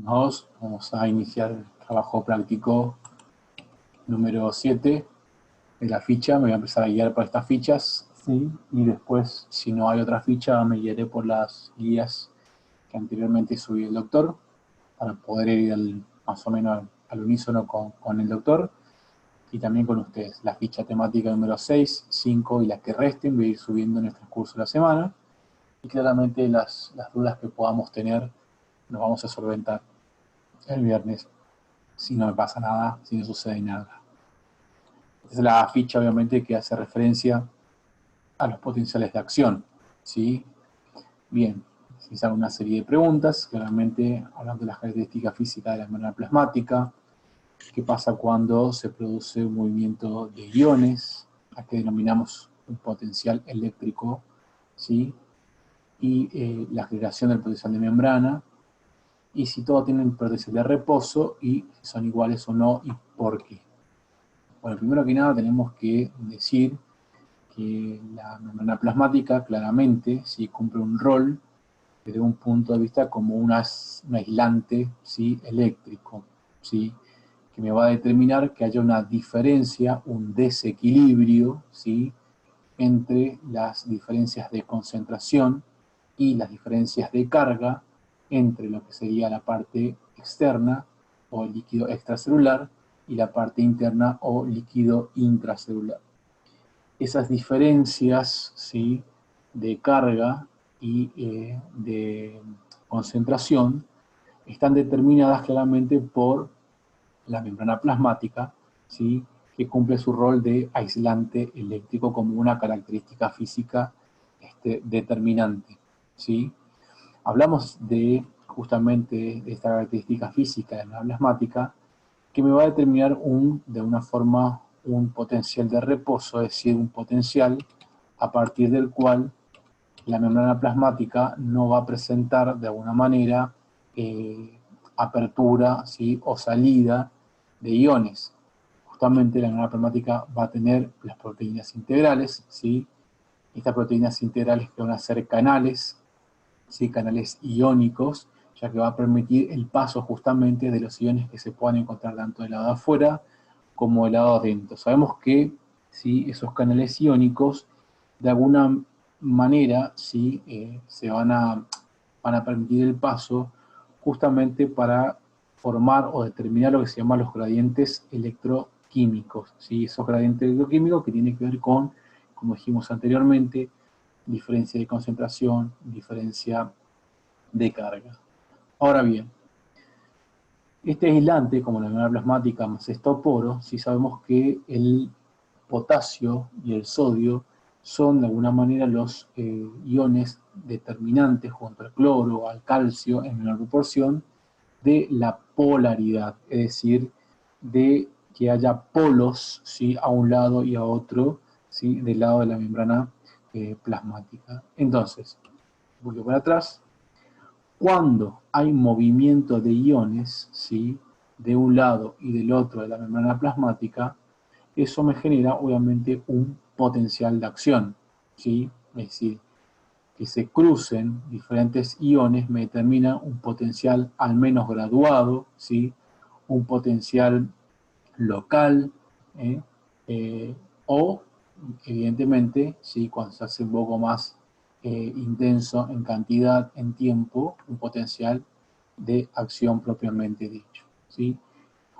Vamos a iniciar el trabajo práctico número 7 de la ficha. Me voy a empezar a guiar por estas fichas, ¿sí? Y después, si no hay otra ficha, me guiaré por las guías que anteriormente subí el doctor, para poder ir más o menos al unísono con el doctor y también con ustedes. La ficha temática número 6, 5 y las que resten voy a ir subiendo en el transcurso de la semana. Y claramente las dudas que podamos tener nos vamos a solventar el viernes, si no me pasa nada, si no sucede nada. Esta es la ficha, obviamente, que hace referencia a los potenciales de acción, ¿sí? Bien, se hicieron una serie de preguntas, claramente hablando de las características físicas de la membrana plasmática, qué pasa cuando se produce un movimiento de iones, a que denominamos un potencial eléctrico, ¿sí? Y la generación del potencial de membrana, y si todo tiene un potencial de reposo, y son iguales o no, y por qué. Bueno, primero que nada tenemos que decir que la membrana plasmática claramente sí cumple un rol desde un punto de vista como un aislante, ¿sí?, eléctrico, ¿sí?, que me va a determinar que haya una diferencia, un desequilibrio, ¿sí?, entre las diferencias de concentración y las diferencias de carga entre lo que sería la parte externa o líquido extracelular y la parte interna o líquido intracelular. Esas diferencias, ¿sí?, de carga y de concentración están determinadas claramente por la membrana plasmática, ¿sí?, que cumple su rol de aislante eléctrico como una característica física determinante, ¿sí? Hablamos justamente de esta característica física de la membrana plasmática que me va a determinar de una forma un potencial de reposo, es decir, un potencial a partir del cual la membrana plasmática no va a presentar de alguna manera apertura, ¿sí?, o salida de iones. Justamente la membrana plasmática va a tener las proteínas integrales, ¿sí? Estas proteínas integrales que van a ser canales, ¿sí?, canales iónicos, ya que va a permitir el paso justamente de los iones que se puedan encontrar tanto del lado de afuera como del lado adentro. Sabemos que, ¿sí?, esos canales iónicos de alguna manera, ¿sí?, van a permitir el paso justamente para formar o determinar lo que se llama los gradientes electroquímicos, ¿sí? Esos gradientes electroquímicos que tienen que ver con, como dijimos anteriormente, diferencia de concentración, diferencia de carga. Ahora bien, este aislante, como la membrana plasmática más estoporo, sí sabemos que el potasio y el sodio son de alguna manera los iones determinantes junto al cloro, al calcio en menor proporción de la polaridad, es decir, de que haya polos, ¿sí?, a un lado y a otro, ¿sí?, del lado de la membrana plasmática. Entonces, vuelvo para atrás. Cuando hay movimiento de iones, ¿sí?, de un lado y del otro de la membrana plasmática, eso me genera obviamente un potencial de acción, ¿sí? Es decir, que se crucen diferentes iones me determina un potencial al menos graduado, ¿sí?, un potencial local, o evidentemente, ¿sí?, cuando se hace un poco más intenso en cantidad, en tiempo, un potencial de acción propiamente dicho, ¿sí?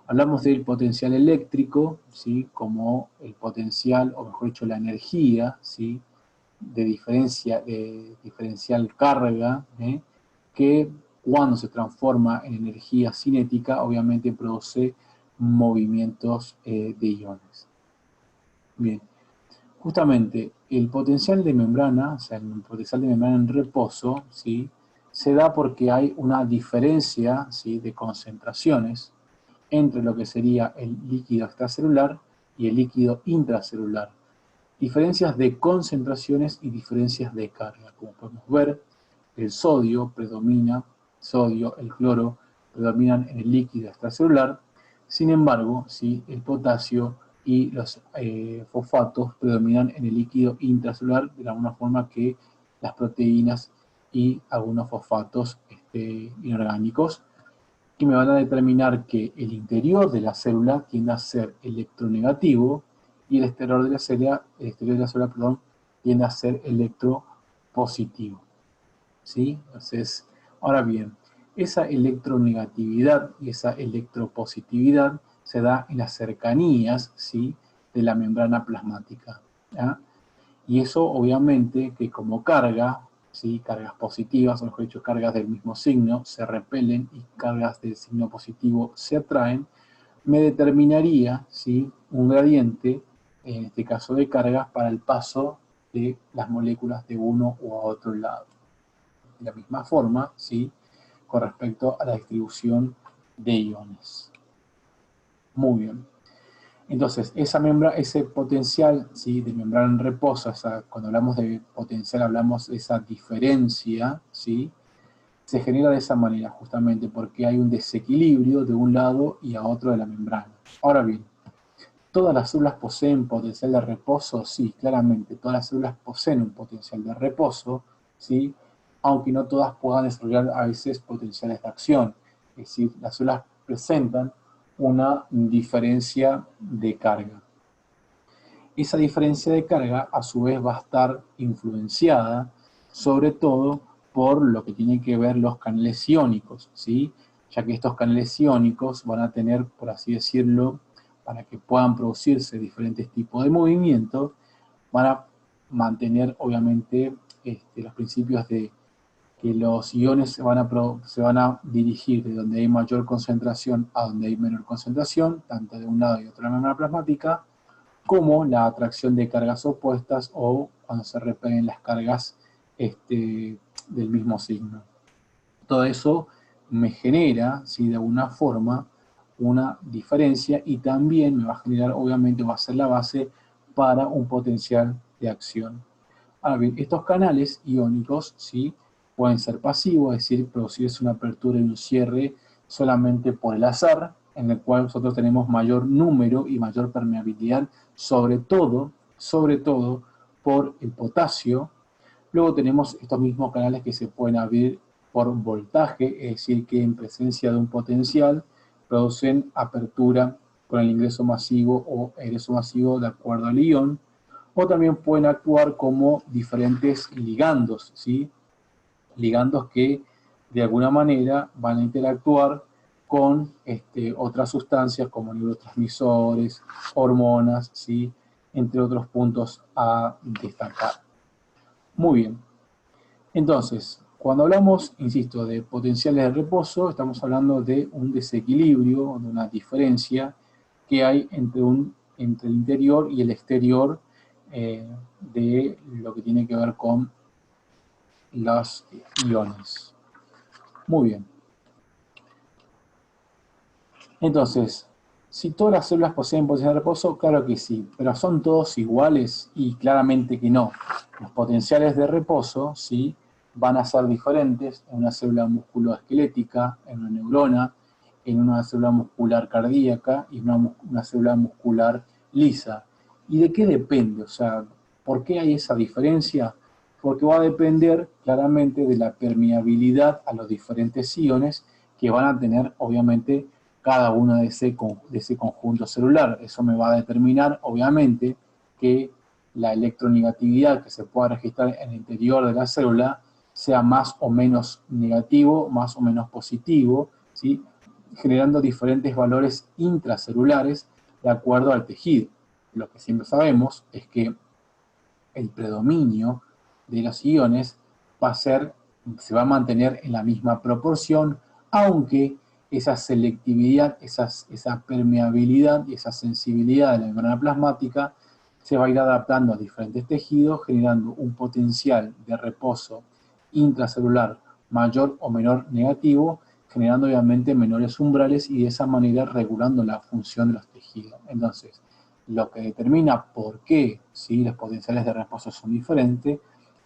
Hablamos del potencial eléctrico, ¿sí?, como el potencial, o mejor dicho, la energía, ¿sí?, de diferencial carga, que cuando se transforma en energía cinética, obviamente produce movimientos de iones. Bien, justamente el potencial de membrana, o sea, el potencial de membrana en reposo, ¿sí?, se da porque hay una diferencia, ¿sí?, de concentraciones entre lo que sería el líquido extracelular y el líquido intracelular. Diferencias de concentraciones y diferencias de carga. Como podemos ver, el sodio, el cloro predominan en el líquido extracelular. Sin embargo, ¿sí?, el potasio y los fosfatos predominan en el líquido intracelular, de la misma forma que las proteínas y algunos fosfatos inorgánicos. y me van a determinar que el interior de la célula tiende a ser electronegativo y el exterior de la célula, tiende a ser electropositivo. ¿Sí? Entonces, ahora bien, esa electronegatividad y esa electropositividad se da en las cercanías, ¿sí?, de la membrana plasmática. ¿Ya? Y eso obviamente que como carga, ¿sí?, cargas positivas, o mejor dicho, cargas del mismo signo, se repelen y cargas del signo positivo se atraen, me determinaría, ¿sí?, un gradiente, en este caso de cargas, para el paso de las moléculas de uno u otro lado. De la misma forma, ¿sí?, con respecto a la distribución de iones. Muy bien. Entonces, ese potencial, ¿sí?, de membrana en reposo, cuando hablamos de potencial hablamos de esa diferencia, ¿sí?, se genera de esa manera justamente porque hay un desequilibrio de un lado y a otro de la membrana. Ahora bien, ¿todas las células poseen potencial de reposo? Sí, claramente, todas las células poseen un potencial de reposo, ¿sí?, aunque no todas puedan desarrollar a veces potenciales de acción. Es decir, las células presentan una diferencia de carga. Esa diferencia de carga, a su vez, va a estar influenciada, sobre todo, por lo que tiene que ver los canales iónicos, ¿sí?, ya que estos canales iónicos van a tener, por así decirlo, para que puedan producirse diferentes tipos de movimientos, van a mantener, obviamente, los principios de que los iones se van a dirigir de donde hay mayor concentración a donde hay menor concentración, tanto de un lado y otro de la membrana plasmática, como la atracción de cargas opuestas o cuando se repelen las cargas del mismo signo. Todo eso me genera, ¿sí?, de alguna forma, una diferencia y también me va a generar, obviamente, va a ser la base para un potencial de acción. Ahora bien, estos canales iónicos, ¿sí?, pueden ser pasivos, es decir, producirse una apertura y un cierre solamente por el azar, en el cual nosotros tenemos mayor número y mayor permeabilidad, sobre todo por el potasio. Luego tenemos estos mismos canales que se pueden abrir por voltaje, es decir, que en presencia de un potencial producen apertura con el ingreso masivo o egreso masivo de acuerdo al ion, o también pueden actuar como diferentes ligandos, ¿sí?, ligandos que de alguna manera van a interactuar con otras sustancias como neurotransmisores, hormonas, ¿sí?, entre otros puntos a destacar. Muy bien. Entonces, cuando hablamos, insisto, de potenciales de reposo, estamos hablando de un desequilibrio, de una diferencia que hay entre el interior y el exterior de lo que tiene que ver con los iones. Muy bien. Entonces, si todas las células poseen potencial de reposo, claro que sí, pero ¿son todos iguales? Y claramente que no. Los potenciales de reposo, ¿sí?, van a ser diferentes en una célula musculoesquelética, en una neurona, en una célula muscular cardíaca y una célula muscular lisa. ¿Y de qué depende? O sea, ¿por qué hay esa diferencia? Porque va a depender claramente de la permeabilidad a los diferentes iones que van a tener, obviamente, cada uno de ese conjunto celular. Eso me va a determinar, obviamente, que la electronegatividad que se pueda registrar en el interior de la célula sea más o menos negativo, más o menos positivo, ¿sí?, generando diferentes valores intracelulares de acuerdo al tejido. Lo que siempre sabemos es que el predominio de los iones se va a mantener en la misma proporción, aunque esa selectividad, esa permeabilidad y esa sensibilidad de la membrana plasmática se va a ir adaptando a diferentes tejidos, generando un potencial de reposo intracelular mayor o menor negativo, generando obviamente menores umbrales y de esa manera regulando la función de los tejidos. Entonces, lo que determina por qué, ¿sí?, los potenciales de reposo son diferentes,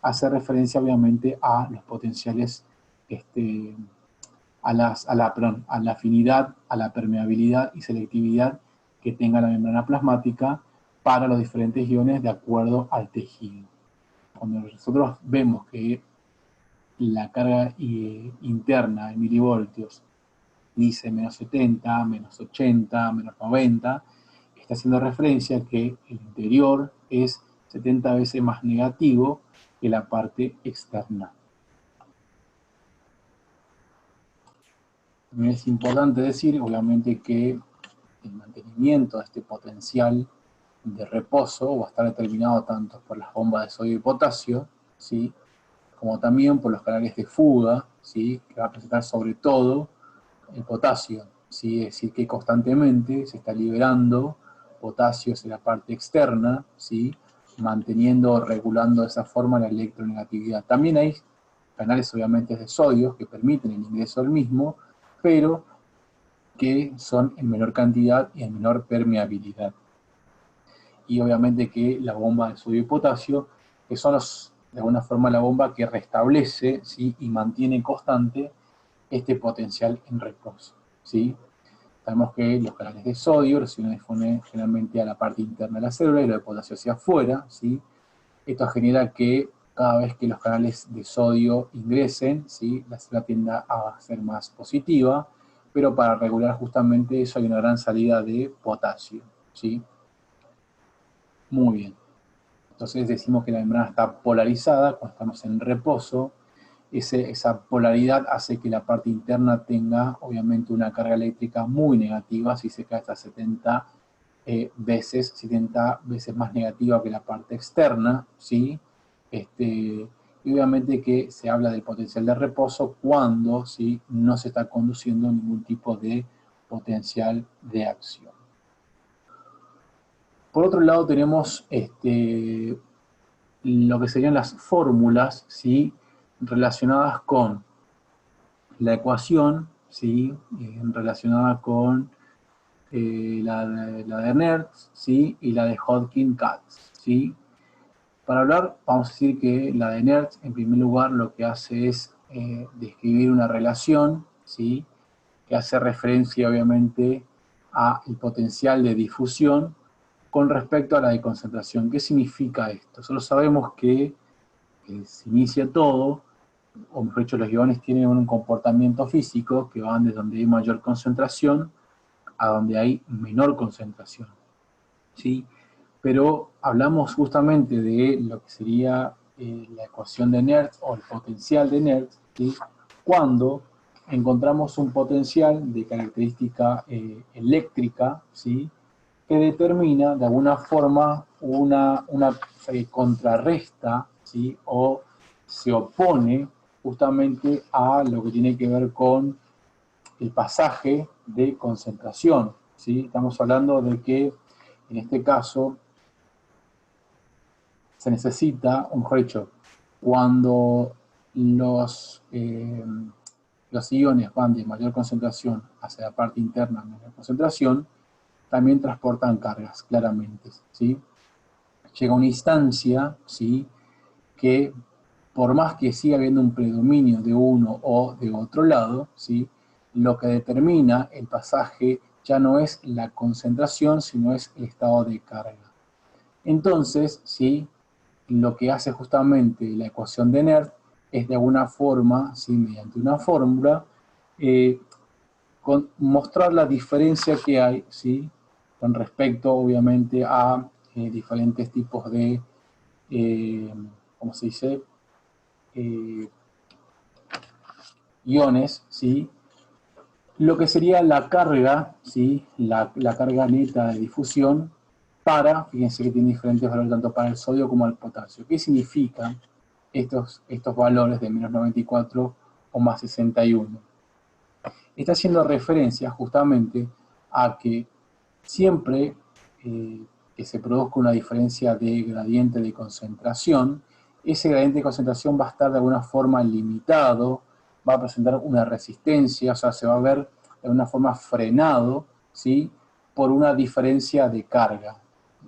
hace referencia obviamente a los potenciales, a la afinidad, a la permeabilidad y selectividad que tenga la membrana plasmática para los diferentes iones de acuerdo al tejido. Cuando nosotros vemos que la carga interna en milivoltios dice menos 70, menos 80, menos 90, está haciendo referencia a que el interior es 70 veces más negativo que la parte externa. También es importante decir, obviamente, que el mantenimiento de este potencial de reposo va a estar determinado tanto por las bombas de sodio y potasio, ¿sí?, como también por los canales de fuga, ¿sí?, que va a presentar sobre todo el potasio, ¿sí?, es decir, que constantemente se está liberando potasio en la parte externa, ¿sí?, manteniendo o regulando de esa forma la electronegatividad. También hay canales obviamente de sodio que permiten el ingreso del mismo, pero que son en menor cantidad y en menor permeabilidad. Y obviamente que la bomba de sodio y potasio, que son de alguna forma la bomba que restablece, ¿sí?, y mantiene constante este potencial en reposo, ¿sí? Sabemos que los canales de sodio reciben generalmente a la parte interna de la célula y los de potasio hacia afuera, ¿sí? Esto genera que cada vez que los canales de sodio ingresen, ¿sí?, la célula tienda a ser más positiva, pero para regular justamente eso hay una gran salida de potasio, ¿sí? Muy bien. Entonces decimos que la membrana está polarizada cuando estamos en reposo. Esa polaridad hace que la parte interna tenga, obviamente, una carga eléctrica muy negativa, si se cae hasta 70 veces más negativa que la parte externa, ¿sí? Y obviamente que se habla del potencial de reposo cuando, ¿sí?, no se está conduciendo ningún tipo de potencial de acción. Por otro lado tenemos lo que serían las fórmulas, ¿sí?, relacionadas con la ecuación, ¿sí?, relacionada con la de Nernst, ¿sí?, y la de Hodgkin-Katz, ¿sí? Para hablar, vamos a decir que la de Nernst, en primer lugar, lo que hace es describir una relación, ¿sí?, que hace referencia, obviamente, al potencial de difusión con respecto a la de concentración. ¿Qué significa esto? Solo sabemos que se inicia todo, o mejor dicho, los iones tienen un comportamiento físico que van desde donde hay mayor concentración a donde hay menor concentración, ¿sí? Pero hablamos justamente de lo que sería la ecuación de Nernst o el potencial de Nernst, ¿sí?, cuando encontramos un potencial de característica eléctrica, ¿sí?, que determina de alguna forma una contrarresta, ¿sí?, o se opone justamente a lo que tiene que ver con el pasaje de concentración, ¿sí? Estamos hablando de que en este caso se necesita, o mejor dicho, cuando los iones van de mayor concentración hacia la parte interna de menor concentración, también transportan cargas, claramente, ¿sí? Llega una instancia, ¿sí?, que por más que siga habiendo un predominio de uno o de otro lado, ¿sí?, lo que determina el pasaje ya no es la concentración, sino es el estado de carga. Entonces, ¿sí?, lo que hace justamente la ecuación de Nernst es de alguna forma, ¿sí?, mediante una fórmula, mostrar la diferencia que hay, ¿sí?, con respecto, obviamente, a diferentes tipos de, ¿cómo se dice?, iones, ¿sí?, lo que sería la carga, ¿sí?, la carga neta de difusión para, fíjense que tiene diferentes valores tanto para el sodio como el potasio. ¿Qué significan estos valores de menos 94 o más 61? Está haciendo referencia justamente a que siempre que se produzca una diferencia de gradiente de concentración, ese gradiente de concentración va a estar de alguna forma limitado, va a presentar una resistencia, o sea, se va a ver de alguna forma frenado, ¿sí?, por una diferencia de carga,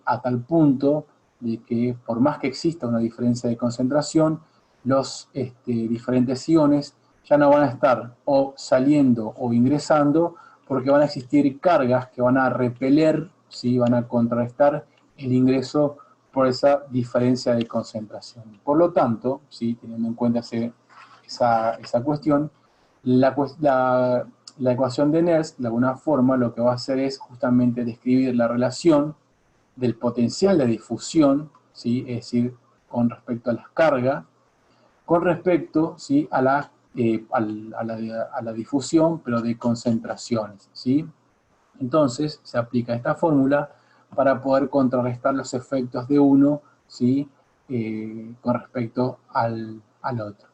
a tal punto de que por más que exista una diferencia de concentración, los diferentes iones ya no van a estar o saliendo o ingresando porque van a existir cargas que van a repeler, ¿sí?, van a contrarrestar el ingreso por esa diferencia de concentración. Por lo tanto, ¿sí?, teniendo en cuenta esa cuestión, la ecuación de Nernst, de alguna forma, lo que va a hacer es justamente describir la relación del potencial de difusión, ¿sí? Es decir, con respecto a las cargas, con respecto, ¿sí? a la difusión, pero de concentraciones, ¿sí? Entonces, se aplica esta fórmula para poder contrarrestar los efectos de uno, ¿sí? Con respecto al otro.